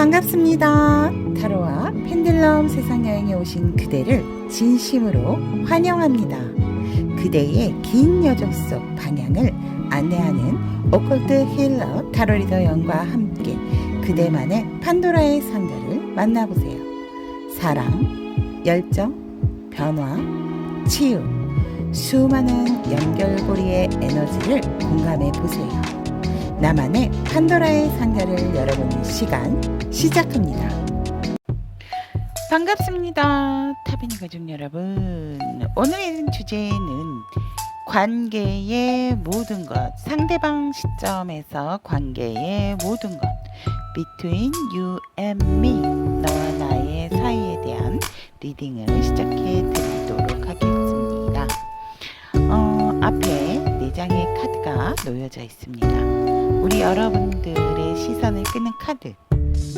반갑습니다. 타로와 펜들럼 세상 여행에 오신 그대를 진심으로 환영합니다. 그대의 긴 여정 속 방향을 안내하는 오컬트 힐러 타로 리더 영과 함께 그대만의 판도라의 상자를 만나보세요. 사랑, 열정, 변화, 치유, 수많은 연결고리의 에너지를 공감해 보세요. 나만의 판도라의 상자를 열어보는 시간 시작합니다. 반갑습니다. 타비니 가족 여러분. 오늘의 주제는 관계의 모든 것, 상대방 시점에서 관계의 모든 것, Between you and me, 너와 나의 사이에 대한 리딩을 시작해 드리도록 하겠습니다. 앞에 4장의 카드가 놓여져 있습니다. 우리 여러분들의 시선을 끄는 카드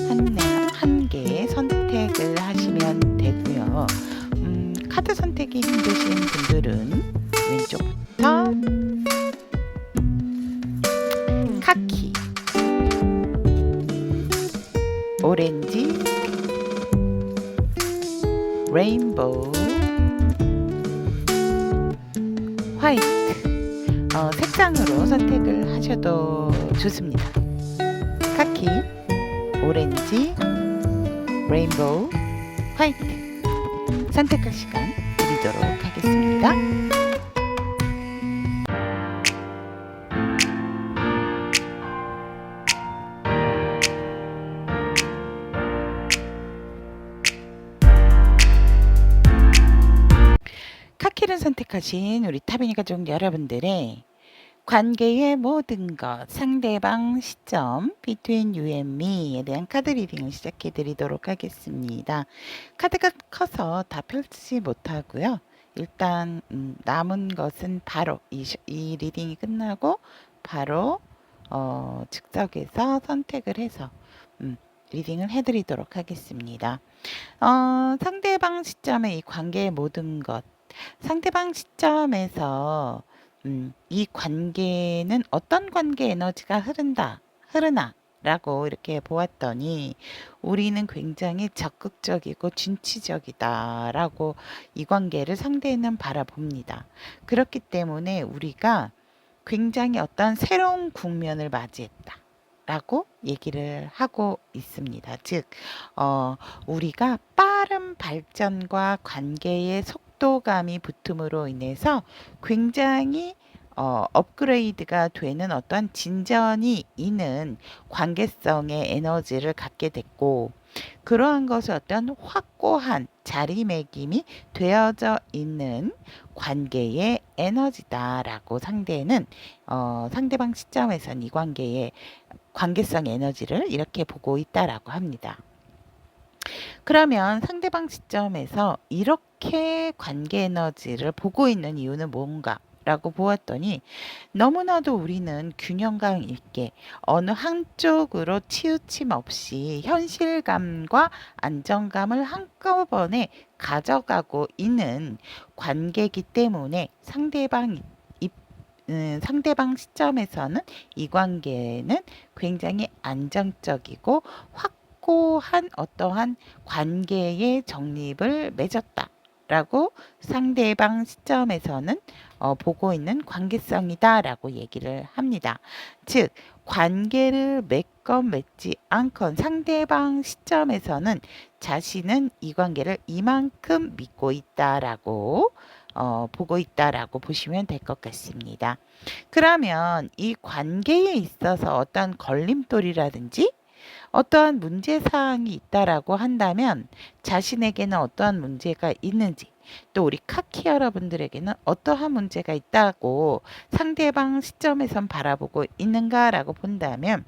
한 개 선택을 하시면 되고요. 카드 선택이 힘드신 분들은 왼쪽부터 카키, 오렌지, 레인보우, 화이트 색상으로 선택을 하셔도 좋습니다. 카키, 오렌지, 레인보우, 화이트 선택할 시간 드리도록 하겠습니다. 카키를 선택하신 우리 타비니 가족 여러분들의 관계의 모든 것, 상대방 시점, Between you and me에 대한 카드 리딩을 시작해 드리도록 하겠습니다. 카드가 커서 다 펼치지 못하고요. 일단 남은 것은 바로 이 리딩이 끝나고 바로 즉석에서 선택을 해서 리딩을 해드리도록 하겠습니다. 상대방 시점의 이 관계의 모든 것, 상대방 시점에서 이 관계는 어떤 관계 에너지가 흐르나 라고 이렇게 보았더니 우리는 굉장히 적극적이고 진취적이다 라고 이 관계를 상대는 바라봅니다. 그렇기 때문에 우리가 굉장히 어떤 새로운 국면을 맞이했다 라고 얘기를 하고 있습니다. 즉 우리가 빠른 발전과 관계의 속도감이 붙음으로 인해서 굉장히 업그레이드가 되는 어떤 진전이 있는 관계성의 에너지를 갖게 됐고, 그러한 것이 어떤 확고한 자리매김이 되어져 있는 관계의 에너지다라고 상대는 상대방 시점에선 이 관계의 관계성 에너지를 이렇게 보고 있다라고 합니다. 그러면 상대방 시점에서 이렇게 관계 에너지를 보고 있는 이유는 뭔가? 라고 보았더니 너무나도 우리는 균형감 있게 어느 한쪽으로 치우침 없이 현실감과 안정감을 한꺼번에 가져가고 있는 관계이기 때문에 상대방 시점에서는 이 관계는 굉장히 안정적이고 확고한 어떠한 관계의 정립을 맺었다라고 상대방 시점에서는 보고 있는 관계성이다라고 얘기를 합니다. 즉 관계를 맺건 맺지 않건 상대방 시점에서는 자신은 이 관계를 이만큼 믿고 있다라고 보고 있다라고 보시면 될 것 같습니다. 그러면 이 관계에 있어서 어떤 걸림돌이라든지 어떠한 문제사항이 있다라고 한다면 자신에게는 어떠한 문제가 있는지, 또 우리 카키 여러분들에게는 어떠한 문제가 있다고 상대방 시점에선 바라보고 있는가라고 본다면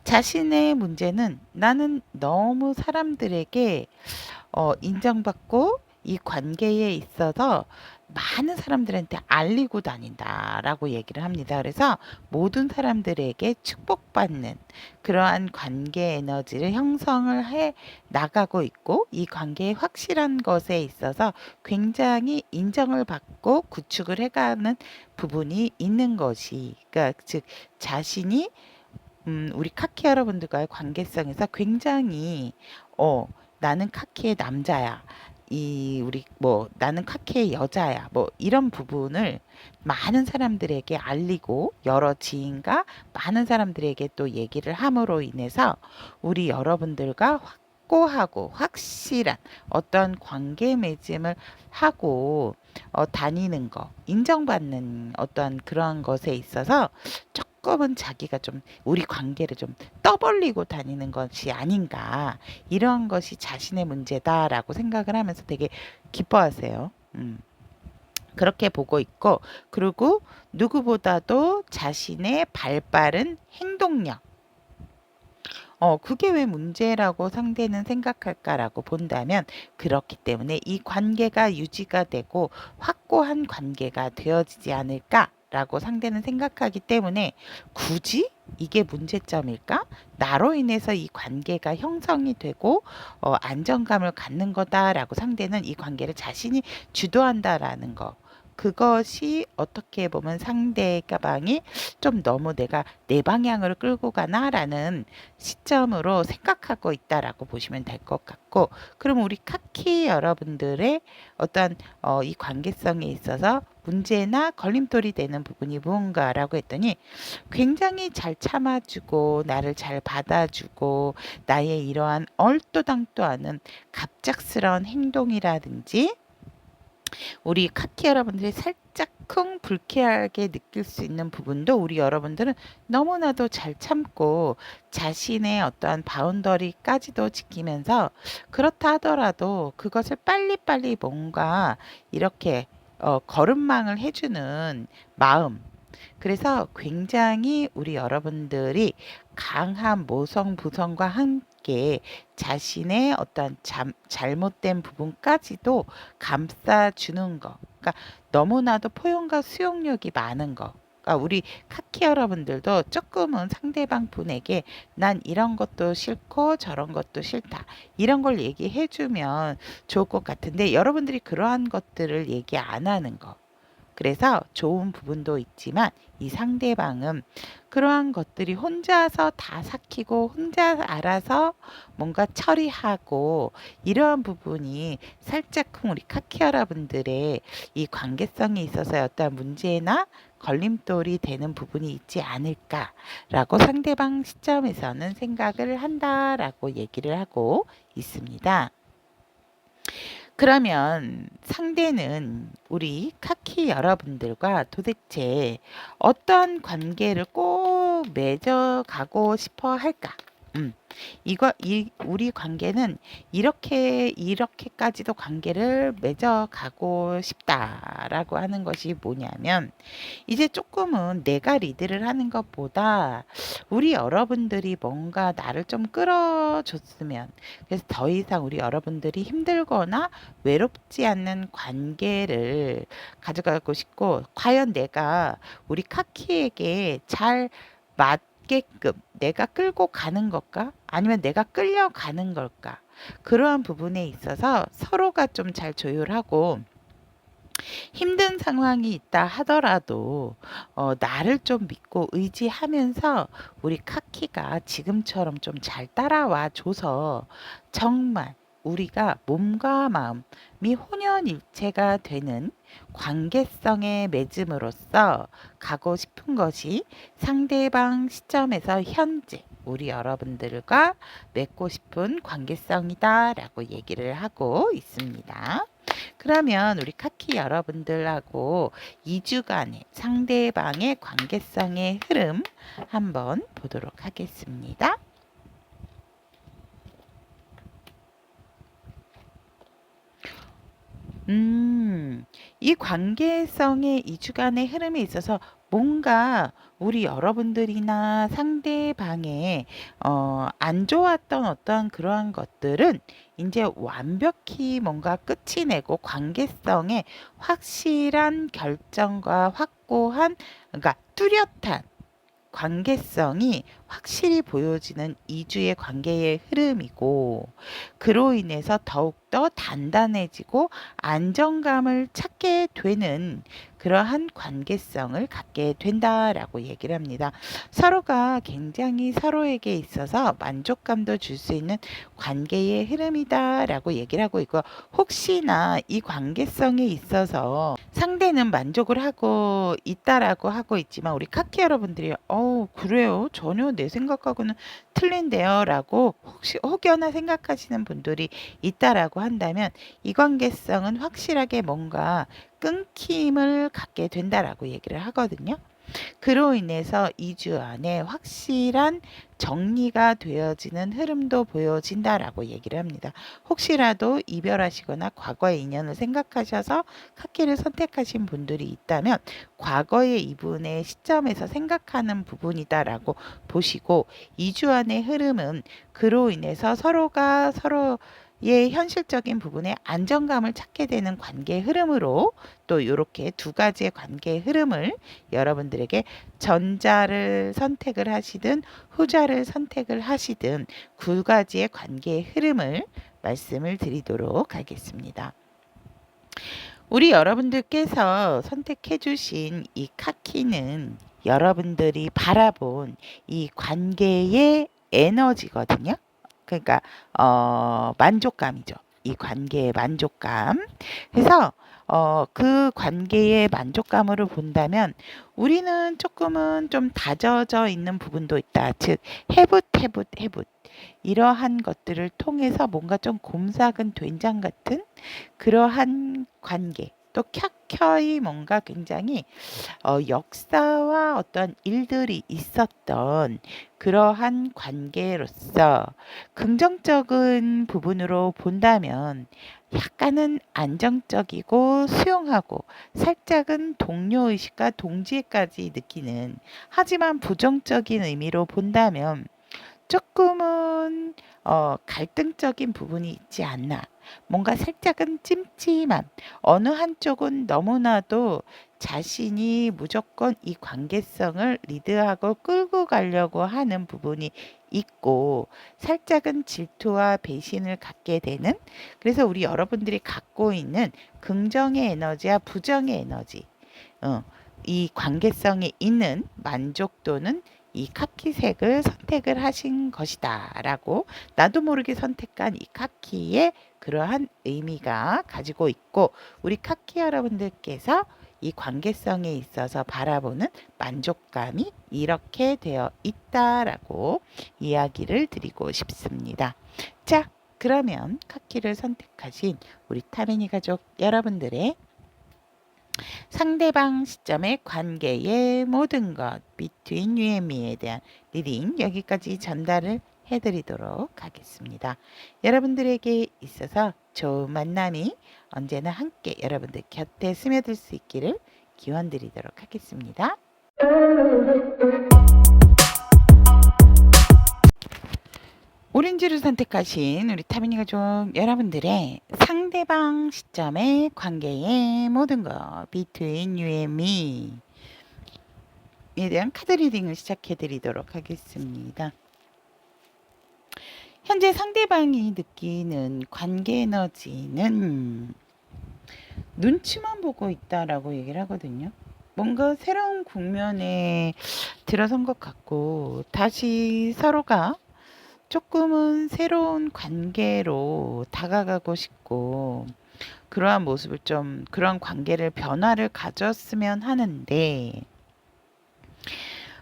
자신의 문제는 나는 너무 사람들에게 인정받고 이 관계에 있어서 많은 사람들한테 알리고 다닌다라고 얘기를 합니다. 그래서 모든 사람들에게 축복받는 그러한 관계 에너지를 형성을 해 나가고 있고, 이 관계의 확실한 것에 있어서 굉장히 인정을 받고 구축을 해가는 부분이 있는 것이, 그러니까 즉 자신이 우리 카키 여러분들과의 관계성에서 굉장히 나는 카키의 남자야. 우리 나는 카키의 여자야. 이런 부분을 많은 사람들에게 알리고 여러 지인과 많은 사람들에게 또 얘기를 함으로 인해서 우리 여러분들과 확고하고 확실한 어떤 관계 맺음을 하고 다니는 거, 인정받는 어떤 그런 것에 있어서 조금은 자기가 좀 우리 관계를 좀 떠벌리고 다니는 것이 아닌가, 이런 것이 자신의 문제다라고 생각을 하면서 되게 기뻐하세요. 그렇게 보고 있고, 그리고 누구보다도 자신의 발빠른 행동력, 그게 왜 문제라고 상대는 생각할까라고 본다면, 그렇기 때문에 이 관계가 유지가 되고 확고한 관계가 되어지지 않을까라고 상대는 생각하기 때문에, 굳이 이게 문제점일까? 나로 인해서 이 관계가 형성이 되고 안정감을 갖는 거다라고 상대는 이 관계를 자신이 주도한다라는 거. 그것이 어떻게 보면 상대방이 좀 너무 내가 내 방향으로 끌고 가나라는 시점으로 생각하고 있다라고 보시면 될 것 같고, 그럼 우리 카키 여러분들의 어떤 이 관계성에 있어서 문제나 걸림돌이 되는 부분이 무언가라고 했더니, 굉장히 잘 참아주고 나를 잘 받아주고 나의 이러한 얼토당토 않은 갑작스러운 행동이라든지, 우리 카키 여러분들이 살짝쿵 불쾌하게 느낄 수 있는 부분도 우리 여러분들은 너무나도 잘 참고 자신의 어떠한 바운더리까지도 지키면서, 그렇다 하더라도 그것을 빨리빨리 뭔가 이렇게 걸음망을 해주는 마음. 그래서 굉장히 우리 여러분들이 강한 모성 부성과 함께 자신의 어떤 잘못된 부분까지도 감싸주는 거. 그러니까 너무나도 포용과 수용력이 많은 거. 그러니까 우리 카키 여러분들도 조금은 상대방 분에게 난 이런 것도 싫고 저런 것도 싫다, 이런 걸 얘기해 주면 좋을 것 같은데, 여러분들이 그러한 것들을 얘기 안 하는 거. 그래서 좋은 부분도 있지만 이 상대방은 그러한 것들이 혼자서 다 삭히고 혼자 알아서 뭔가 처리하고, 이러한 부분이 살짝쿵 우리 카키 여러분들의 이 관계성에 있어서 어떤 문제나 걸림돌이 되는 부분이 있지 않을까라고 상대방 시점에서는 생각을 한다라고 얘기를 하고 있습니다. 그러면 상대는 우리 카키 여러분들과 도대체 어떠한 관계를 꼭 맺어가고 싶어 할까? 우리 관계는 이렇게까지도 관계를 맺어가고 싶다라고 하는 것이 뭐냐면, 이제 조금은 내가 리드를 하는 것보다 우리 여러분들이 뭔가 나를 좀 끌어줬으면, 그래서 더 이상 우리 여러분들이 힘들거나 외롭지 않는 관계를 가져가고 싶고, 과연 내가 우리 카키에게 잘 맞게끔 내가 끌고 가는 걸까? 아니면 내가 끌려가는 걸까? 그러한 부분에 있어서 서로가 좀 잘 조율하고, 힘든 상황이 있다 하더라도 나를 좀 믿고 의지하면서 우리 카키가 지금처럼 좀 잘 따라와 줘서 정말 우리가 몸과 마음이 혼연일체가 되는 관계성의 맺음으로써 가고 싶은 것이, 상대방 시점에서 현재 우리 여러분들과 맺고 싶은 관계성이다라고 얘기를 하고 있습니다. 그러면 우리 카키 여러분들하고 2주간의 상대방의 관계성의 흐름 한번 보도록 하겠습니다. 이 관계성의 2주간의 흐름에 있어서 뭔가 우리 여러분들이나 상대방의 안 좋았던 어떤 그러한 것들은 이제 완벽히 뭔가 끝이 내고, 관계성의 확실한 결정과 확고한, 그러니까 뚜렷한 관계성이 확실히 보여지는 이주의 관계의 흐름이고, 그로 인해서 더욱더 단단해지고 안정감을 찾게 되는 그러한 관계성을 갖게 된다라고 얘기를 합니다. 서로가 굉장히 서로에게 있어서 만족감도 줄 수 있는 관계의 흐름이다라고 얘기를 하고 있고, 혹시나 이 관계성에 있어서 상대는 만족을 하고 있다라고 하고 있지만 우리 카키 여러분들이 그래요? 전혀 내 생각하고는 틀린데요 라고 혹여나 생각하시는 분들이 있다라고 한다면, 이 관계성은 확실하게 뭔가 끊김을 갖게 된다라고 얘기를 하거든요. 그로 인해서 2주 안에 확실한 정리가 되어지는 흐름도 보여진다라고 얘기를 합니다. 혹시라도 이별하시거나 과거의 인연을 생각하셔서 카키를 선택하신 분들이 있다면 과거의 이분의 시점에서 생각하는 부분이다라고 보시고, 2주 안의 흐름은 그로 인해서 서로가 서로의 현실적인 부분에 안정감을 찾게 되는 관계의 흐름으로, 또 이렇게 두 가지의 관계의 흐름을 여러분들에게 전자를 선택을 하시든 후자를 선택을 하시든 두 가지의 관계의 흐름을 말씀을 드리도록 하겠습니다. 우리 여러분들께서 선택해 주신 이 카키는 여러분들이 바라본 이 관계의 에너지거든요. 그러니까 만족감이죠. 이 관계의 만족감. 그래서 그 관계의 만족감으로 본다면 우리는 조금은 좀 다져져 있는 부분도 있다. 즉 해붓 이러한 것들을 통해서 뭔가 좀 곰삭은 된장 같은 그러한 관계, 또 켜켜이 뭔가 굉장히 역사와 어떤 일들이 있었던 그러한 관계로서 긍정적인 부분으로 본다면 약간은 안정적이고 수용하고 살짝은 동료의식과 동지애까지 느끼는, 하지만 부정적인 의미로 본다면 조금은 갈등적인 부분이 있지 않나. 뭔가 살짝은 찜찜한, 어느 한쪽은 너무나도 자신이 무조건 이 관계성을 리드하고 끌고 가려고 하는 부분이 있고, 살짝은 질투와 배신을 갖게 되는, 그래서 우리 여러분들이 갖고 있는 긍정의 에너지와 부정의 에너지, 이 관계성에 있는 만족도는 이 카키색을 선택을 하신 것이다 라고, 나도 모르게 선택한 이 카키의 그러한 의미가 가지고 있고, 우리 카키 여러분들께서 이 관계성에 있어서 바라보는 만족감이 이렇게 되어 있다라고 이야기를 드리고 싶습니다. 자, 그러면 카키를 선택하신 우리 타미니 가족 여러분들의 상대방 시점의 관계의 모든 것 between you and me에 대한 리딩 여기까지 전달을 해드리도록 하겠습니다. 여러분들에게 있어서 좋은 만남이 언제나 함께 여러분들 곁에 스며들 수 있기를 기원드리도록 하겠습니다. 오렌지를 선택하신 우리 타미니 가족 여러분들의 상대방 시점의 관계의 모든 것 between you and me 에 대한 카드 리딩을 시작해 드리도록 하겠습니다. 현재 상대방이 느끼는 관계 에너지는 눈치만 보고 있다라고 얘기를 하거든요. 뭔가 새로운 국면에 들어선 것 같고, 다시 서로가 조금은 새로운 관계로 다가가고 싶고, 그러한 모습을 좀, 그런 관계를 변화를 가졌으면 하는데,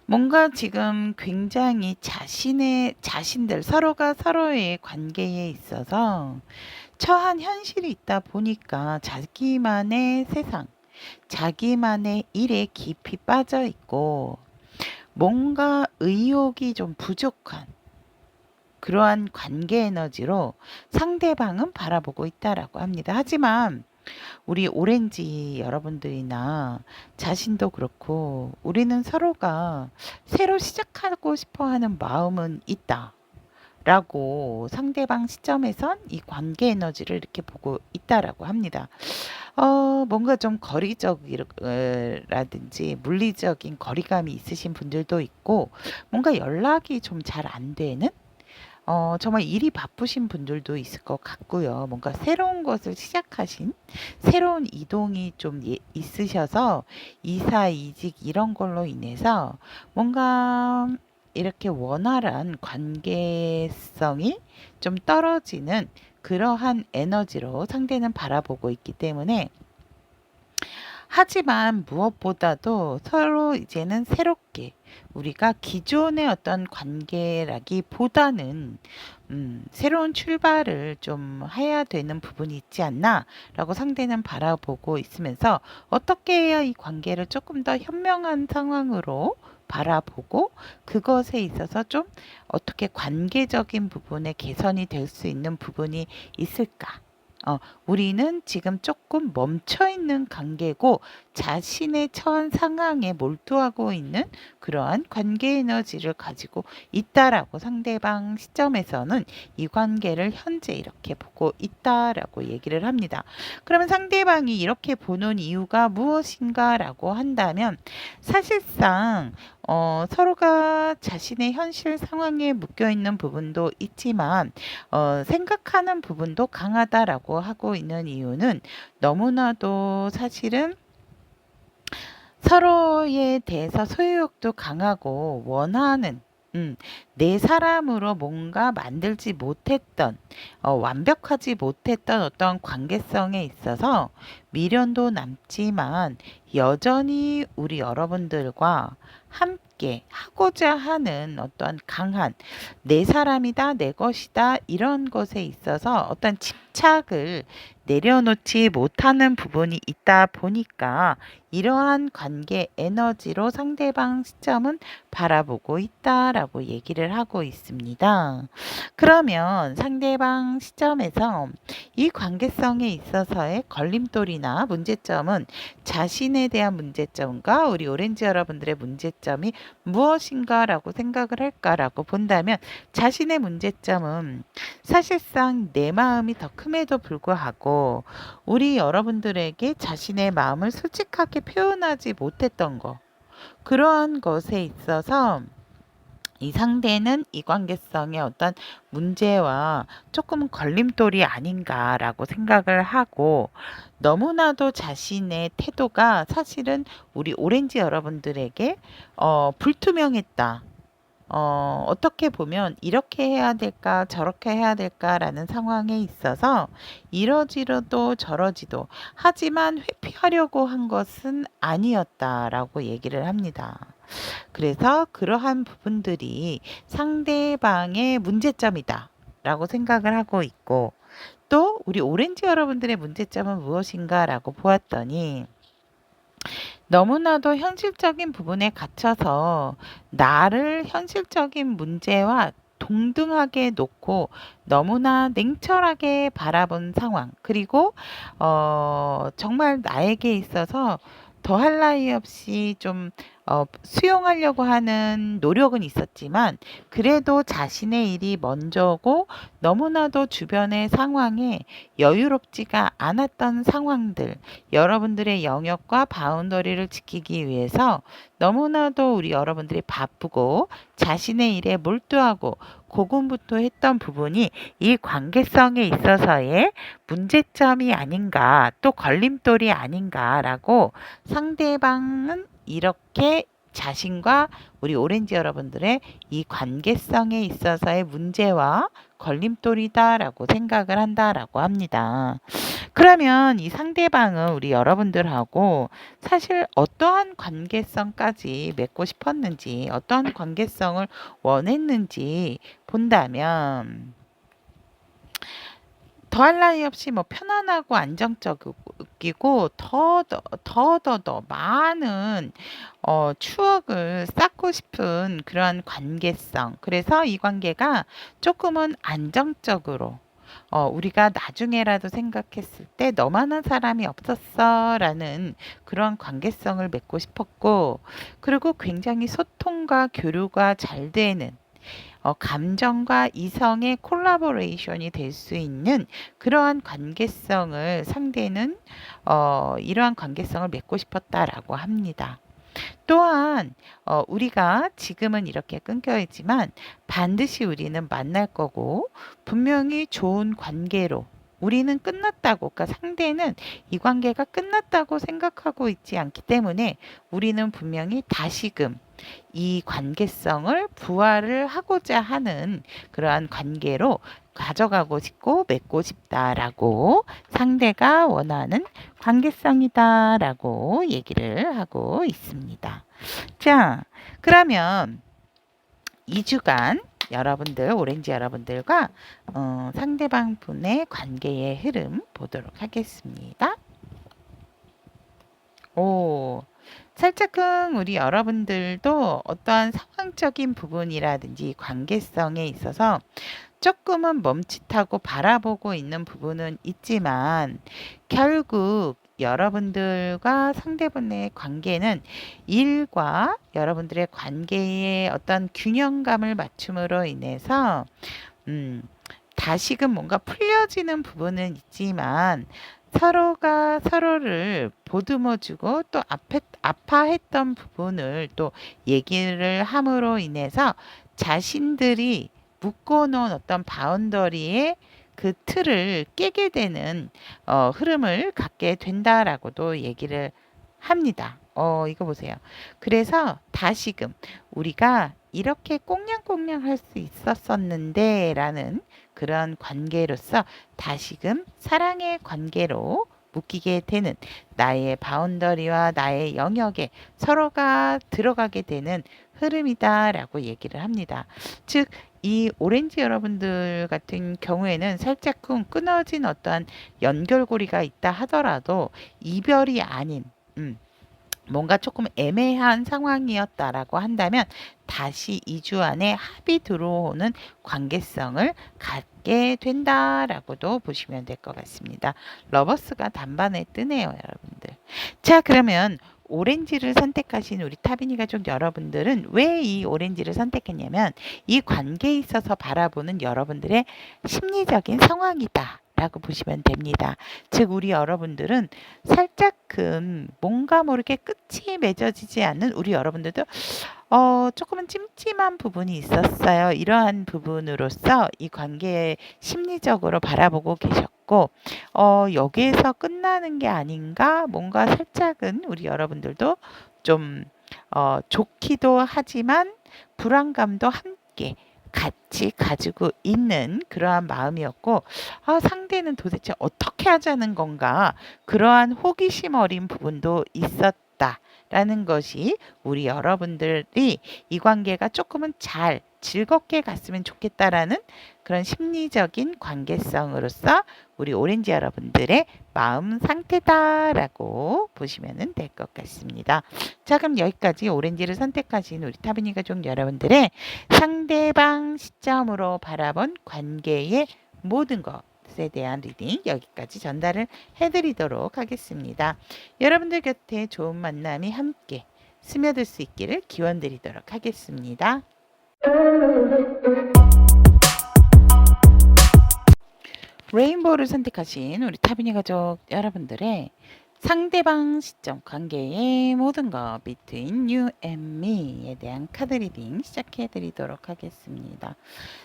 뭔가 지금 굉장히 자신들, 서로가 서로의 관계에 있어서 처한 현실이 있다 보니까 자기만의 세상, 자기만의 일에 깊이 빠져 있고, 뭔가 의욕이 좀 부족한 그러한 관계 에너지로 상대방은 바라보고 있다라고 합니다. 하지만 우리 오렌지 여러분들이나 자신도 그렇고, 우리는 서로가 새로 시작하고 싶어 하는 마음은 있다 라고 상대방 시점에선 이 관계 에너지를 이렇게 보고 있다라고 합니다. 뭔가 좀 라든지 물리적인 거리감이 있으신 분들도 있고, 뭔가 연락이 좀 잘 안 되는 정말 일이 바쁘신 분들도 있을 것 같고요. 뭔가 새로운 것을 시작하신 새로운 이동이 좀 있으셔서 이사, 이직 이런 걸로 인해서 뭔가 이렇게 원활한 관계성이 좀 떨어지는 그러한 에너지로 상대는 바라보고 있기 때문에, 하지만 무엇보다도 서로 이제는 새롭게 우리가 기존의 어떤 관계라기보다는 새로운 출발을 좀 해야 되는 부분이 있지 않나라고 상대는 바라보고 있으면서, 어떻게 해야 이 관계를 조금 더 현명한 상황으로 바라보고 그것에 있어서 좀 어떻게 관계적인 부분에 개선이 될 수 있는 부분이 있을까? 우리는 지금 조금 멈춰 있는 관계고 자신의 처한 상황에 몰두하고 있는 그러한 관계 에너지를 가지고 있다라고 상대방 시점에서는 이 관계를 현재 이렇게 보고 있다라고 얘기를 합니다. 그러면 상대방이 이렇게 보는 이유가 무엇인가라고 한다면, 사실상 서로가 자신의 현실 상황에 묶여 있는 부분도 있지만 생각하는 부분도 강하다라고 하고 있는 이유는, 너무나도 사실은 서로에 대해서 소유욕도 강하고 원하는 내 사람으로 뭔가 만들지 못했던 완벽하지 못했던 어떤 관계성에 있어서 미련도 남지만 여전히 우리 여러분들과 함께 하고자 하는 어떤 강한 내 사람이다, 내 것이다 이런 것에 있어서 어떤 집착을 내려놓지 못하는 부분이 있다 보니까 이러한 관계 에너지로 상대방 시점은 바라보고 있다라고 얘기를 하고 있습니다. 그러면 상대방 시점에서 이 관계성에 있어서의 걸림돌이나 문제점은, 자신에 대한 문제점과 우리 오렌지 여러분들의 문제점이 무엇인가라고 생각을 할까라고 본다면, 자신의 문제점은 사실상 내 마음이 더 큼에도 불구하고 우리 여러분들에게 자신의 마음을 솔직하게 표현하지 못했던 것, 그러한 것에 있어서 이 상대는 이 관계성의 어떤 문제와 조금 걸림돌이 아닌가라고 생각을 하고, 너무나도 자신의 태도가 사실은 우리 오렌지 여러분들에게 불투명했다. 어떻게 보면 이렇게 해야 될까 저렇게 해야 될까라는 상황에 있어서 이러지도 저러지도 하지만 회피하려고 한 것은 아니었다라고 얘기를 합니다. 그래서 그러한 부분들이 상대방의 문제점이다 라고 생각을 하고 있고, 또 우리 오렌지 여러분들의 문제점은 무엇인가 라고 보았더니, 너무나도 현실적인 부분에 갇혀서 나를 현실적인 문제와 동등하게 놓고 너무나 냉철하게 바라본 상황, 그리고 정말 나에게 있어서 더할 나위 없이 좀 수용하려고 하는 노력은 있었지만, 그래도 자신의 일이 먼저고 너무나도 주변의 상황에 여유롭지가 않았던 상황들, 여러분들의 영역과 바운더리를 지키기 위해서 너무나도 우리 여러분들이 바쁘고 자신의 일에 몰두하고 고군분투했던 부분이 이 관계성에 있어서의 문제점이 아닌가, 또 걸림돌이 아닌가라고 상대방은 이렇게 자신과 우리 오렌지 여러분들의 이 관계성에 있어서의 문제와 걸림돌이다라고 생각을 한다라고 합니다. 그러면 이 상대방은 우리 여러분들하고 사실 어떠한 관계성까지 맺고 싶었는지, 어떠한 관계성을 원했는지 본다면, 더할 나위 없이 뭐 편안하고 안정적이고 더 많은 추억을 쌓고 싶은 그러한 관계성. 그래서 이 관계가 조금은 안정적으로 우리가 나중에라도 생각했을 때 너만한 사람이 없었어 라는 그런 관계성을 맺고 싶었고, 그리고 굉장히 소통과 교류가 잘 되는 감정과 이성의 콜라보레이션이 될 수 있는 그러한 관계성을 상대는 이러한 관계성을 맺고 싶었다라고 합니다. 또한 우리가 지금은 이렇게 끊겨 있지만 반드시 우리는 만날 거고 분명히 좋은 관계로 우리는 끝났다고, 그러니까 상대는 이 관계가 끝났다고 생각하고 있지 않기 때문에 우리는 분명히 다시금 이 관계성을 부활을 하고자 하는 그러한 관계로 가져가고 싶고 맺고 싶다라고 상대가 원하는 관계성이다라고 얘기를 하고 있습니다. 자, 그러면 2주간 여러분들, 오렌지 여러분들과 상대방 분의 관계의 흐름 보도록 하겠습니다. 오, 살짝은 우리 여러분들도 어떠한 상황적인 부분이라든지 관계성에 있어서 조금은 멈칫하고 바라보고 있는 부분은 있지만 결국 여러분들과 상대분의 관계는 일과 여러분들의 관계의 어떤 균형감을 맞춤으로 인해서 다시금 뭔가 풀려지는 부분은 있지만 서로가 서로를 보듬어주고 또 아파했던 부분을 또 얘기를 함으로 인해서 자신들이 묶어놓은 어떤 바운더리의 그 틀을 깨게 되는 흐름을 갖게 된다라고도 얘기를 합니다. 이거 보세요. 그래서 다시금 우리가 이렇게 꽁냥꽁냥 할 수 있었었는데 라는 그런 관계로서 다시금 사랑의 관계로 묶이게 되는 나의 바운더리와 나의 영역에 서로가 들어가게 되는 흐름이다라고 얘기를 합니다. 즉, 이 오렌지 여러분들 같은 경우에는 살짝쿵 끊어진 어떠한 연결고리가 있다 하더라도 이별이 아닌 뭔가 조금 애매한 상황이었다라고 한다면 다시 2주 안에 합이 들어오는 관계성을 갖게 된다라고도 보시면 될 것 같습니다. 러버스가 단반에 뜨네요, 여러분들. 자, 그러면 오렌지를 선택하신 우리 타비니 가족 여러분들은 왜 이 오렌지를 선택했냐면 이 관계에 있어서 바라보는 여러분들의 심리적인 상황이다 라고 보시면 됩니다. 즉 우리 여러분들은 살짝금 뭔가 모르게 끝이 맺어지지 않는 우리 여러분들도 조금은 찜찜한 부분이 있었어요. 이러한 부분으로서 이 관계에 심리적으로 바라보고 계셨고 여기에서 끝나는 게 아닌가 뭔가 살짝은 우리 여러분들도 좀 좋기도 하지만 불안감도 함께 같이 가지고 있는 그러한 마음이었고 상대는 도대체 어떻게 하자는 건가 그러한 호기심 어린 부분도 있었다라는 것이 우리 여러분들이 이 관계가 조금은 잘 즐겁게 갔으면 좋겠다라는 그런 심리적인 관계성으로서 우리 오렌지 여러분들의 마음 상태다라고 보시면 될 것 같습니다. 자, 그럼 여기까지 오렌지를 선택하신 우리 타비니 가족 여러분들의 상대방 시점으로 바라본 관계의 모든 것에 대한 리딩 여기까지 전달을 해드리도록 하겠습니다. 여러분들 곁에 좋은 만남이 함께 스며들 수 있기를 기원드리도록 하겠습니다. 레인보우를 선택하신 우리 타비니 가족 여러분들의 상대방 시점 관계의 모든 것 between you and me에 대한 카드 리딩 시작해 드리도록 하겠습니다.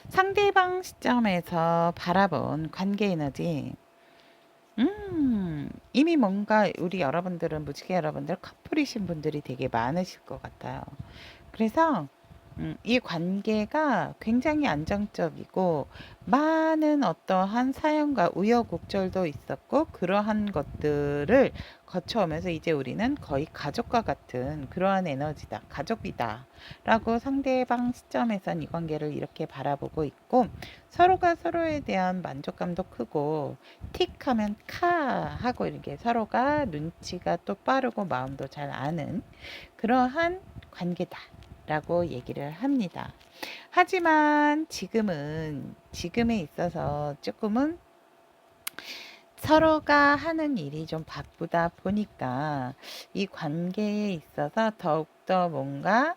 상대방 시점에서 바라본 관계 에너지 이미 뭔가 우리 여러분들은 무지개 여러분들 커플이신 분들이 되게 많으실 것 같아요. 그래서 이 관계가 굉장히 안정적이고 많은 어떠한 사연과 우여곡절도 있었고 그러한 것들을 거쳐오면서 이제 우리는 거의 가족과 같은 그러한 에너지다, 가족이다 라고 상대방 시점에선 이 관계를 이렇게 바라보고 있고 서로가 서로에 대한 만족감도 크고 틱 하면 카 하고 이렇게 서로가 눈치가 또 빠르고 마음도 잘 아는 그러한 관계다 라고 얘기를 합니다. 하지만 지금에 있어서 조금은 서로가 하는 일이 좀 바쁘다 보니까 이 관계에 있어서 더욱더 뭔가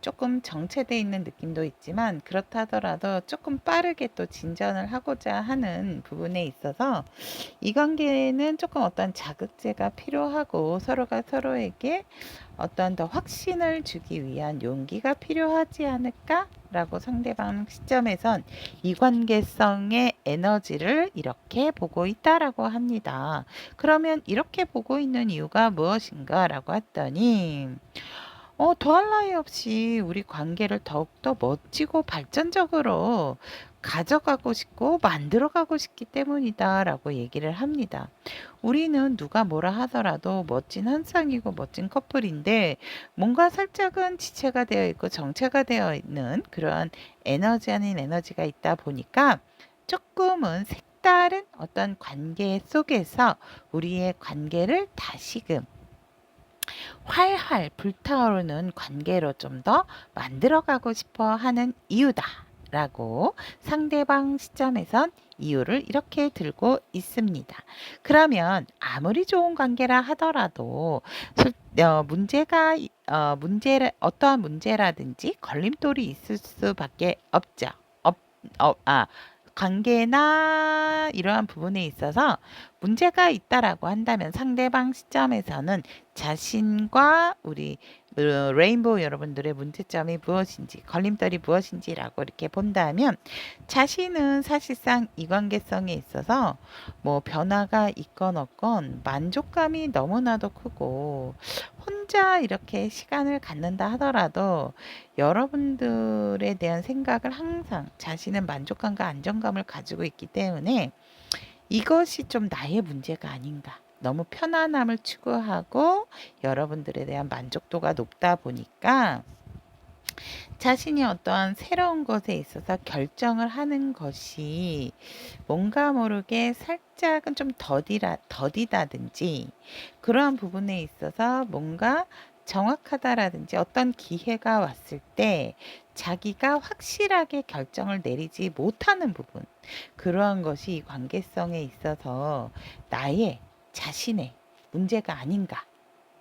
조금 정체돼 있는 느낌도 있지만 그렇다 하더라도 조금 빠르게 또 진전을 하고자 하는 부분에 있어서 이 관계는 조금 어떤 자극제가 필요하고 서로가 서로에게 어떤 더 확신을 주기 위한 용기가 필요하지 않을까라고 상대방 시점에선 이 관계성의 에너지를 이렇게 보고 있다라고 합니다. 그러면 이렇게 보고 있는 이유가 무엇인가라고 했더니 더할 나위 없이 우리 관계를 더욱더 멋지고 발전적으로 가져가고 싶고 만들어가고 싶기 때문이다라고 얘기를 합니다. 우리는 누가 뭐라 하더라도 멋진 한 쌍이고 멋진 커플인데 뭔가 살짝은 지체가 되어 있고 정체가 되어 있는 그러한 에너지 아닌 에너지가 있다 보니까 조금은 색다른 어떤 관계 속에서 우리의 관계를 다시금 활활 불타오르는 관계로 좀 더 만들어가고 싶어 하는 이유다. 라고 상대방 시점에선 이유를 이렇게 들고 있습니다. 그러면 아무리 좋은 관계라 하더라도 문제가 어떠한 문제라든지 걸림돌이 있을 수밖에 없죠. 없, 관계나 이러한 부분에 있어서 문제가 있다라고 한다면 상대방 시점에서는 자신과 우리 레인보우 여러분들의 문제점이 무엇인지 걸림돌이 무엇인지라고 이렇게 본다면 자신은 사실상 이 관계성에 있어서 뭐 변화가 있건 없건 만족감이 너무나도 크고 혼자 이렇게 시간을 갖는다 하더라도 여러분들에 대한 생각을 항상 자신은 만족감과 안정감을 가지고 있기 때문에 이것이 좀 나의 문제가 아닌가. 너무 편안함을 추구하고 여러분들에 대한 만족도가 높다 보니까 자신이 어떠한 새로운 것에 있어서 결정을 하는 것이 뭔가 모르게 살짝은 좀 더디다든지 그러한 부분에 있어서 뭔가 정확하다라든지 어떤 기회가 왔을 때 자기가 확실하게 결정을 내리지 못하는 부분 그러한 것이 이 관계성에 있어서 나의 자신의 문제가 아닌가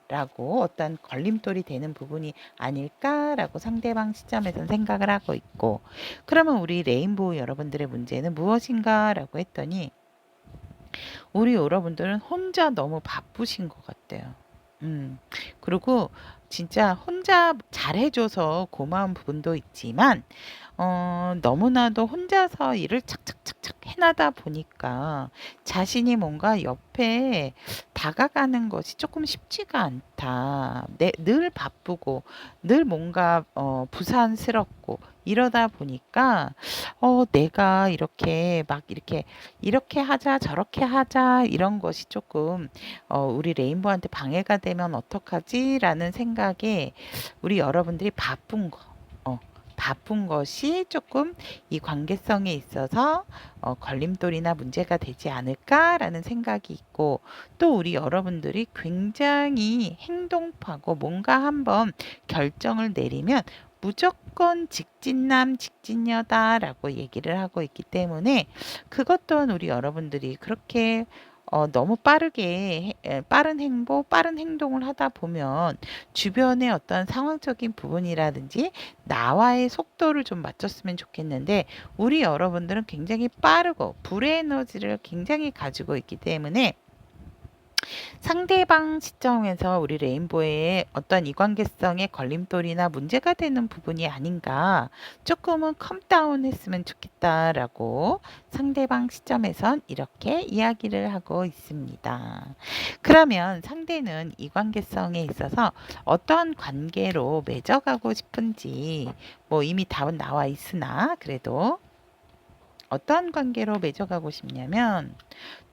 라고 어떤 걸림돌이 되는 부분이 아닐까라고 상대방 시점에선 생각을 하고 있고 그러면 우리 레인보우 여러분들의 문제는 무엇인가라고 했더니 우리 여러분들은 혼자 너무 바쁘신 것 같아요. 그리고 진짜 혼자 잘해줘서 고마운 부분도 있지만 너무나도 혼자서 일을 착착착착 해나다 보니까 자신이 뭔가 옆에 다가가는 것이 조금 쉽지가 않다. 늘 바쁘고 늘 뭔가 부산스럽고 이러다 보니까 내가 이렇게 막 이렇게 하자 저렇게 하자 이런 것이 조금 우리 레인보우한테 방해가 되면 어떡하지라는 생각에 우리 여러분들이 바쁜 것이 조금 이 관계성에 있어서 걸림돌이나 문제가 되지 않을까라는 생각이 있고 또 우리 여러분들이 굉장히 행동파고 뭔가 한번 결정을 내리면 무조건 직진남 직진녀다라고 얘기를 하고 있기 때문에 그것 또한 우리 여러분들이 그렇게 너무 빠른 빠른 행동을 하다 보면 주변의 어떤 상황적인 부분이라든지 나와의 속도를 좀 맞췄으면 좋겠는데 우리 여러분들은 굉장히 빠르고 불의 에너지를 굉장히 가지고 있기 때문에 상대방 시점에서 우리 레인보의 어떤 이관계성의 걸림돌이나 문제가 되는 부분이 아닌가 조금은 컴다운 했으면 좋겠다라고 상대방 시점에선 이렇게 이야기를 하고 있습니다. 그러면 상대는 이관계성에 있어서 어떤 관계로 맺어가고 싶은지 뭐 이미 답은 나와 있으나 그래도 어떠한 관계로 맺어가고 싶냐면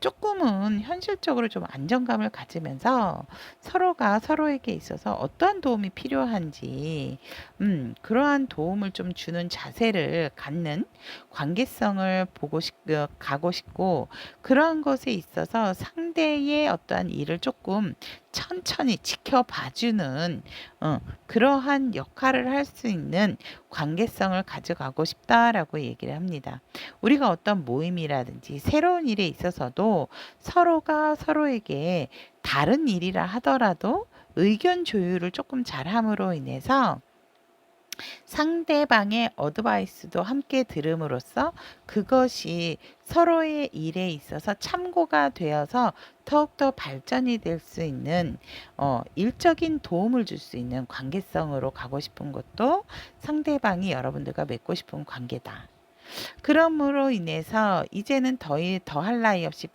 조금은 현실적으로 좀 안정감을 가지면서 서로가 서로에게 있어서 어떠한 도움이 필요한지 그러한 도움을 좀 주는 자세를 갖는 관계성을 가고 싶고 그러한 것에 있어서 상대의 어떠한 일을 조금 천천히 지켜봐주는 그러한 역할을 할 수 있는 관계성을 가져가고 싶다라고 얘기를 합니다. 우리가 어떤 모임이라든지 새로운 일에 있어서도 서로가 서로에게 다른 일이라 하더라도 의견 조율을 조금 잘함으로 인해서 상대방의 어드바이스도 함께 들음으로써 그것이 서로의 일에 있어서 참고가 되어서 더욱더 발전이 될 수 있는 일적인 도움을 줄 수 있는 관계성으로 가고 싶은 것도 상대방이 여러분들과 맺고 싶은 관계다. 그러므로 인해서 이제는 더할 나위 없이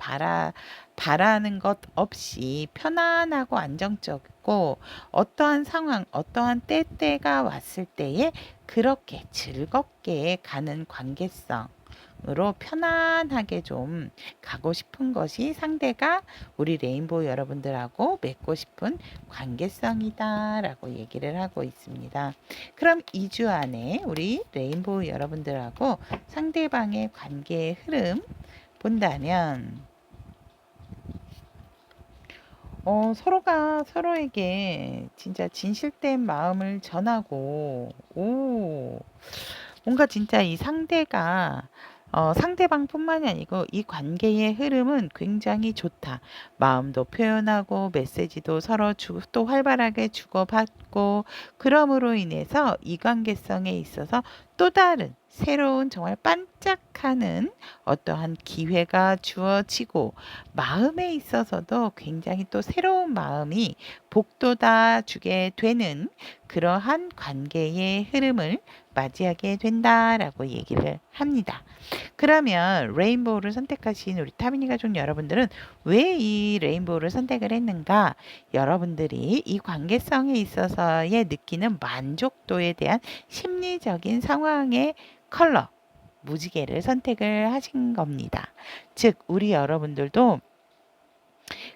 바라는 것 없이 편안하고 안정적이고 어떠한 상황, 어떠한 때때가 왔을 때에 그렇게 즐겁게 가는 관계성으로 편안하게 좀 가고 싶은 것이 상대가 우리 레인보우 여러분들하고 맺고 싶은 관계성이다라고 얘기를 하고 있습니다. 그럼 2주 안에 우리 레인보우 여러분들하고 상대방의 관계의 흐름 본다면 서로가 서로에게 진짜 진실된 마음을 전하고 뭔가 진짜 이 상대가 상대방뿐만이 아니고 이 관계의 흐름은 굉장히 좋다. 마음도 표현하고 메시지도 서로 또 활발하게 주고받고 그럼으로 인해서 이 관계성에 있어서 또 다른 새로운 정말 반짝하는 어떠한 기회가 주어지고 마음에 있어서도 굉장히 또 새로운 마음이 복돋아 주게 되는 그러한 관계의 흐름을 맞이하게 된다라고 얘기를 합니다. 그러면 레인보우를 선택하신 우리 타미니 가족 여러분들은 왜 이 레인보우를 선택을 했는가? 여러분들이 이 관계성에 있어서의 느끼는 만족도에 대한 심리적인 상황의 컬러, 무지개를 선택을 하신 겁니다. 즉, 우리 여러분들도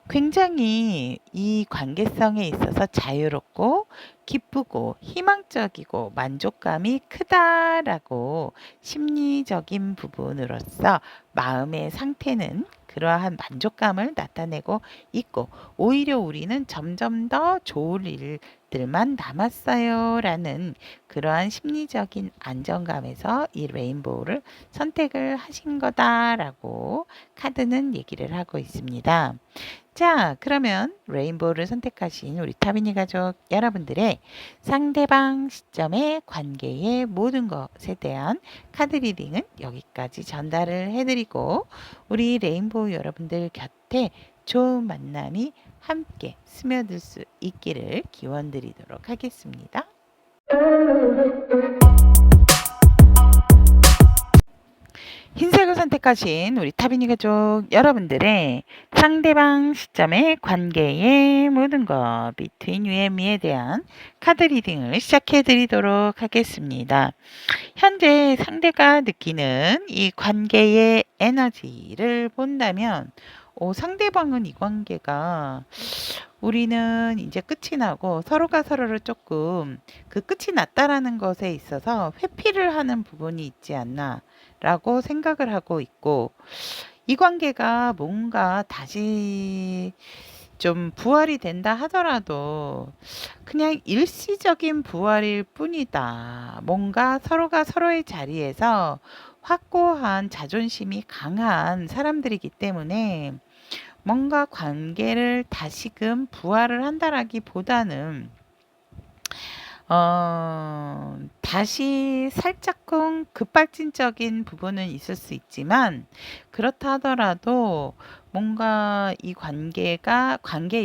굉장히 이 관계성에 있어서 자유롭고 기쁘고 희망적이고 만족감이 크다라고 심리적인 부분으로서 마음의 상태는 그러한 만족감을 나타내고 있고 오히려 우리는 점점 더 좋을 일들만 남았어요 라는 그러한 심리적인 안정감에서 이 레인보우를 선택을 하신 거다라고 카드는 얘기를 하고 있습니다. 자, 그러면 레인보우를 선택하신 우리 타비니 가족 여러분들의 상대방 시점의 관계의 모든 것에 대한 카드 리딩은 여기까지 전달을 해드리고 우리 레인보우 여러분들 곁에 좋은 만남이 함께 스며들 수 있기를 기원드리도록 하겠습니다. 흰색을 선택하신 우리 타비니 가족 여러분들의 상대방 시점의 관계의 모든 것 Between You and Me에 대한 카드 리딩을 시작해 드리도록 하겠습니다. 현재 상대가 느끼는 이 관계의 에너지를 본다면 상대방은 이 관계가 우리는 이제 끝이 나고 서로가 서로를 조금 그 끝이 났다라는 것에 있어서 회피를 하는 부분이 있지 않나라고 생각을 하고 있고 이 관계가 뭔가 다시 좀 부활이 된다 하더라도 그냥 일시적인 부활일 뿐이다. 뭔가 서로가 서로의 자리에서 확고한 자존심이 강한 사람들이기 때문에 뭔가 관계를 다시금 부활을 한다라기보다는 다시 살짝쿵 급발진적인 부분은 있을 수 있지만 그렇다 하더라도 뭔가 이 관계에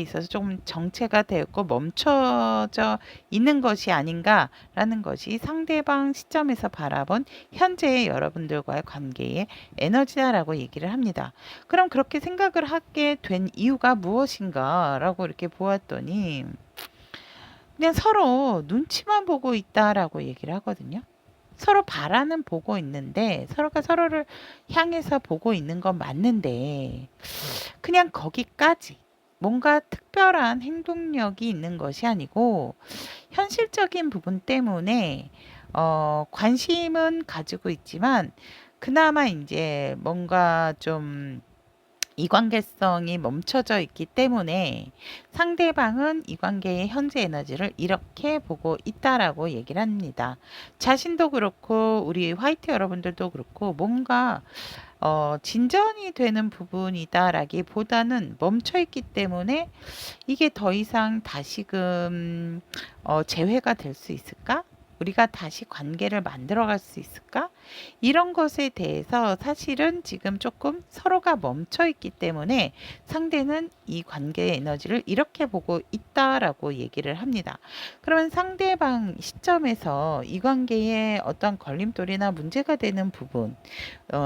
있어서 조금 정체가 되었고 멈춰져 있는 것이 아닌가라는 것이 상대방 시점에서 바라본 현재의 여러분들과의 관계의 에너지다라고 얘기를 합니다. 그럼 그렇게 생각을 하게 된 이유가 무엇인가라고 이렇게 보았더니 그냥 서로 눈치만 보고 있다라고 얘기를 하거든요. 서로 바라는 보고 있는데 서로가 서로를 향해서 보고 있는 건 맞는데 그냥 거기까지 뭔가 특별한 행동력이 있는 것이 아니고 현실적인 부분 때문에 관심은 가지고 있지만 그나마 이제 뭔가 좀 이관계성이 멈춰져 있기 때문에 상대방은 이 관계의 현재 에너지를 이렇게 보고 있다라고 얘기를 합니다. 자신도 그렇고 우리 화이트 여러분들도 그렇고 뭔가 진전이 되는 부분이다라기보다는 멈춰 있기 때문에 이게 더 이상 다시금 재회가 될 수 있을까? 우리가 다시 관계를 만들어갈 수 있을까? 이런 것에 대해서 사실은 지금 조금 서로가 멈춰 있기 때문에 상대는 이 관계의 에너지를 이렇게 보고 있다라고 얘기를 합니다. 그러면 상대방 시점에서 이 관계에 어떤 걸림돌이나 문제가 되는 부분,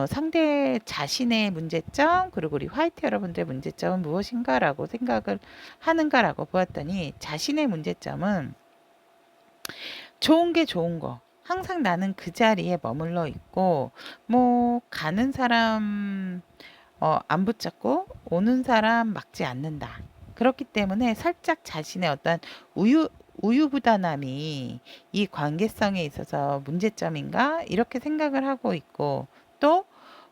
상대 자신의 문제점, 그리고 우리 화이트 여러분들의 문제점은 무엇인가라고 생각을 하는가라고 보았더니, 자신의 문제점은 좋은 게 좋은 거. 항상 나는 그 자리에 머물러 있고, 뭐, 가는 사람, 안 붙잡고, 오는 사람 막지 않는다. 그렇기 때문에 살짝 자신의 어떤 우유부단함이 이 관계성에 있어서 문제점인가? 이렇게 생각을 하고 있고, 또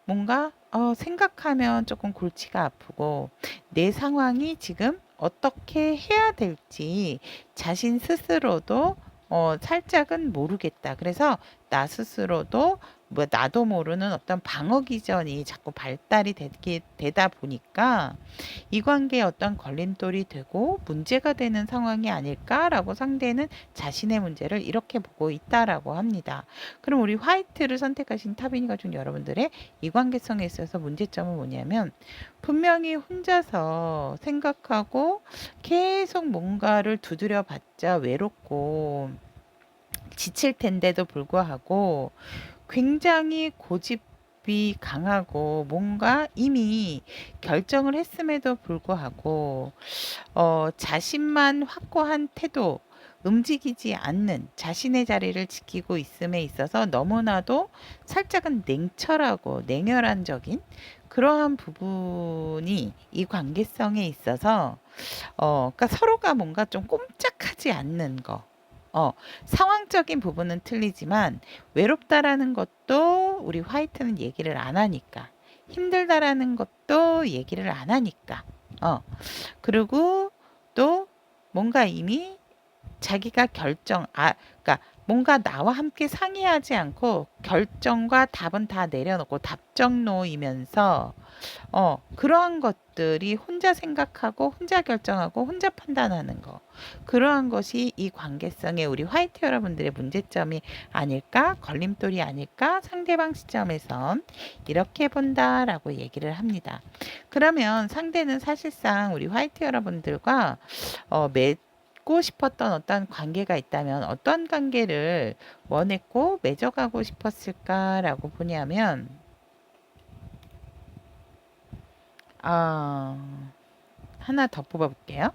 뭔가, 생각하면 조금 골치가 아프고, 내 상황이 지금 어떻게 해야 될지 자신 스스로도 살짝은 모르겠다. 그래서 나 스스로도 뭐 나도 모르는 어떤 방어 기전이 자꾸 발달이 되다 보니까 이 관계에 어떤 걸림돌이 되고 문제가 되는 상황이 아닐까라고 상대는 자신의 문제를 이렇게 보고 있다라고 합니다. 그럼 우리 화이트를 선택하신 타비니 가족 여러분들의 이 관계성에 있어서 문제점은 뭐냐면, 분명히 혼자서 생각하고 계속 뭔가를 두드려 봤자 외롭고 지칠 텐데도 불구하고 굉장히 고집이 강하고 뭔가 이미 결정을 했음에도 불구하고 자신만 확고한 태도, 움직이지 않는 자신의 자리를 지키고 있음에 있어서 너무나도 살짝은 냉철하고 냉혈한적인 그러한 부분이 이 관계성에 있어서 그러니까 서로가 뭔가 좀 꼼짝하지 않는 거. 상황적인 부분은 틀리지만 외롭다라는 것도 우리 화이트는 얘기를 안 하니까, 힘들다라는 것도 얘기를 안 하니까, 그리고 또 뭔가 이미 자기가 그러니까 뭔가 나와 함께 상의하지 않고 결정과 답은 다 내려놓고 답정노이면서 그러한 것들이 혼자 생각하고 혼자 결정하고 혼자 판단하는 거. 그러한 것이 이 관계성의 우리 화이트 여러분들의 문제점이 아닐까? 걸림돌이 아닐까? 상대방 시점에선 이렇게 본다라고 얘기를 합니다. 그러면 상대는 사실상 우리 화이트 여러분들과 맺고 싶었던 어떤 관계가 있다면 어떤 관계를 원했고 맺어가고 싶었을까라고 보냐면, 하나 더 뽑아볼게요.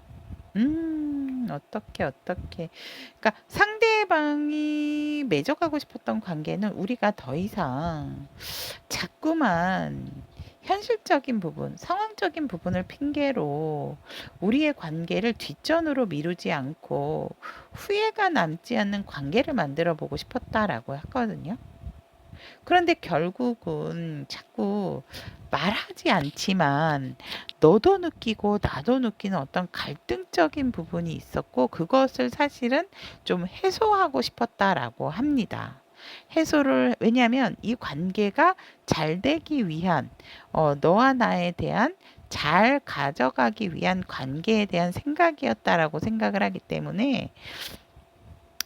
어떻게. 그러니까 상대방이 맺어가고 싶었던 관계는 우리가 더 이상 자꾸만 현실적인 부분, 상황적인 부분을 핑계로 우리의 관계를 뒷전으로 미루지 않고 후회가 남지 않는 관계를 만들어 보고 싶었다라고 했거든요. 그런데 결국은 자꾸 말하지 않지만 너도 느끼고 나도 느끼는 어떤 갈등적인 부분이 있었고, 그것을 사실은 좀 해소하고 싶었다라고 합니다. 왜냐하면 이 관계가 잘 되기 위한, 너와 나에 대한 잘 가져가기 위한 관계에 대한 생각이었다라고 생각을 하기 때문에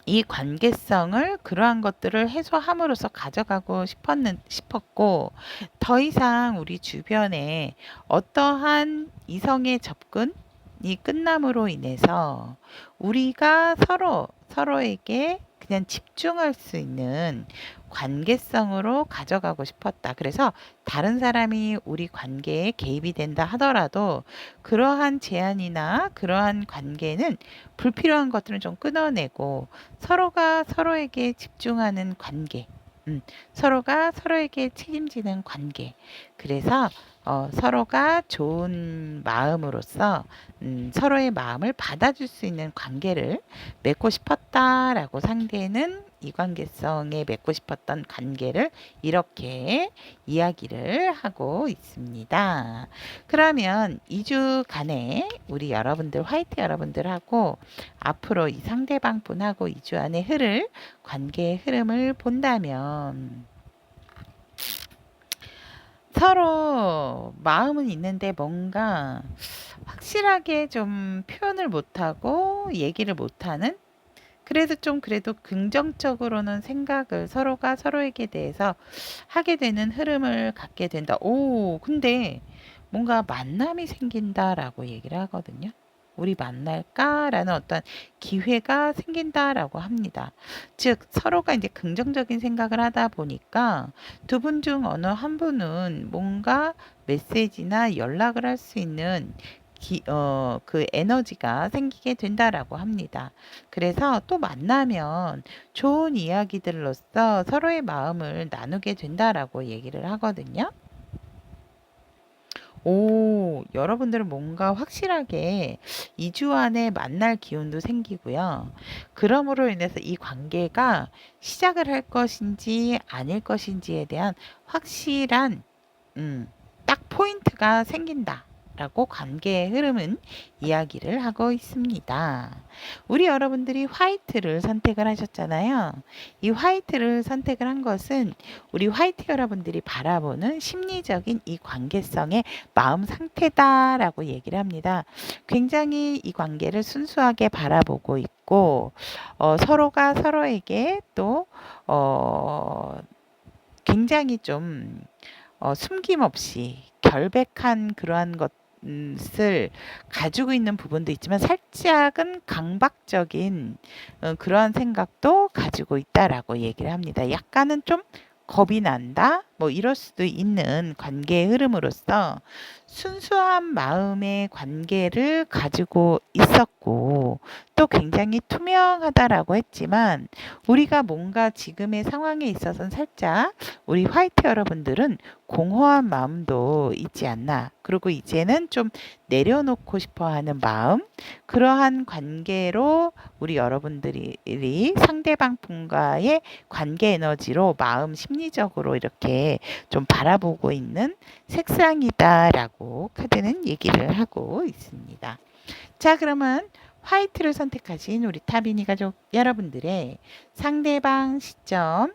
이 관계성을, 그러한 것들을 해소함으로써 가져가고 싶었고, 더 이상 우리 주변에 어떠한 이성의 접근이 끝남으로 인해서 우리가 서로에게 그냥 집중할 수 있는 관계성으로 가져가고 싶었다. 그래서 다른 사람이 우리 관계에 개입이 된다 하더라도 그러한 제한이나 그러한 관계는 불필요한 것들은 좀 끊어내고 서로가 서로에게 집중하는 관계, 서로가 서로에게 책임지는 관계. 그래서 서로가 좋은 마음으로써 서로의 마음을 받아줄 수 있는 관계를 맺고 싶었다라고, 상대는 이 관계성에 맺고 싶었던 관계를 이렇게 이야기를 하고 있습니다. 그러면 2주간의 우리 여러분들, 화이트 여러분들하고 앞으로 이 상대방 분하고 2주 안에 관계의 흐름을 본다면, 서로 마음은 있는데 뭔가 확실하게 좀 표현을 못하고 얘기를 못하는 그래서 좀 그래도 긍정적으로는 생각을 서로가 서로에게 대해서 하게 되는 흐름을 갖게 된다. 오, 근데 뭔가 만남이 생긴다라고 얘기를 하거든요. 우리 만날까라는 어떤 기회가 생긴다라고 합니다. 즉, 서로가 이제 긍정적인 생각을 하다 보니까 두 분 중 어느 한 분은 뭔가 메시지나 연락을 할 수 있는 그 에너지가 생기게 된다라고 합니다. 그래서 또 만나면 좋은 이야기들로서 서로의 마음을 나누게 된다라고 얘기를 하거든요. 오, 여러분들은 뭔가 확실하게 2주 안에 만날 기운도 생기고요. 그러므로 인해서 이 관계가 시작을 할 것인지 아닐 것인지에 대한 확실한 음, 딱 포인트가 생긴다. 라고 관계의 흐름은 이야기를 하고 있습니다. 우리 여러분들이 화이트를 선택을 하셨잖아요. 이 화이트를 선택을 한 것은 우리 화이트 여러분들이 바라보는 심리적인 이 관계성의 마음 상태다라고 얘기를 합니다. 굉장히 이 관계를 순수하게 바라보고 있고, 서로가 서로에게 또, 굉장히 좀 숨김없이 결백한 그러한 것을 가지고 있는 부분도 있지만 살짝은 강박적인 그러한 생각도 가지고 있다라고 얘기를 합니다. 약간은 좀 겁이 난다? 뭐 이럴 수도 있는 관계의 흐름으로서 순수한 마음의 관계를 가지고 있었고 또 굉장히 투명하다라고 했지만 우리가 뭔가 지금의 상황에 있어서는 살짝 우리 화이트 여러분들은 공허한 마음도 있지 않나. 그리고 이제는 좀 내려놓고 싶어 하는 마음. 그러한 관계로 우리 여러분들이 상대방 분과의 관계 에너지로 마음 심리적으로 이렇게 좀 바라보고 있는 색상이다라고 카드는 얘기를 하고 있습니다. 자, 그러면 화이트를 선택하신 우리 타비니 가족 여러분들의 상대방 시점,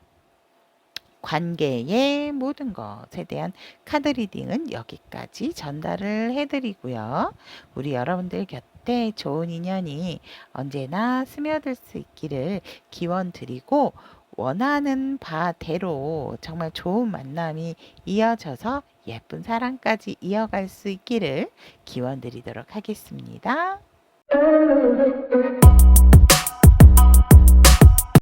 관계의 모든 것에 대한 카드 리딩은 여기까지 전달을 해드리고요. 우리 여러분들 곁에 좋은 인연이 언제나 스며들 수 있기를 기원 드리고 원하는 바대로 정말 좋은 만남이 이어져서 예쁜 사랑까지 이어갈 수 있기를 기원 드리도록 하겠습니다.